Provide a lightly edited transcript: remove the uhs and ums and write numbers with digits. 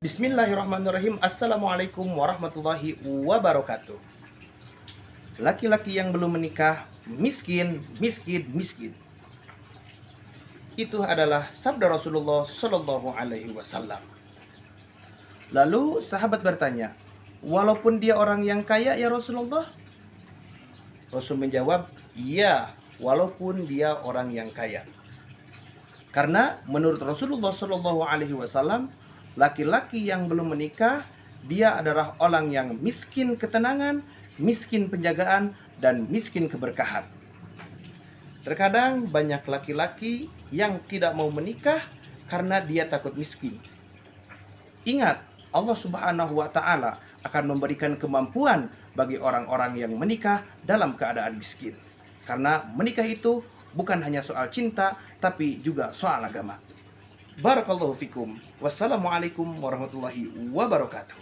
Bismillahirrahmanirrahim. Assalamualaikum warahmatullahi wabarakatuh. Laki-laki yang belum menikah miskin, miskin, miskin. Itu adalah sabda Rasulullah Shallallahu Alaihi Wasallam. Lalu sahabat bertanya, walaupun dia orang yang kaya ya Rasulullah? Rasul menjawab, iya, walaupun dia orang yang kaya. Karena menurut Rasulullah Shallallahu Alaihi Wasallam, laki-laki yang belum menikah, dia adalah orang yang miskin ketenangan, miskin penjagaan, dan miskin keberkahan. Terkadang banyak laki-laki yang tidak mau menikah karena dia takut miskin. Ingat, Allah Subhanahu wa Ta'ala akan memberikan kemampuan bagi orang-orang yang menikah dalam keadaan miskin. Karena menikah itu bukan hanya soal cinta, tapi juga soal agama. Barakallahu fikum. Wassalamualaikum warahmatullahi wabarakatuh.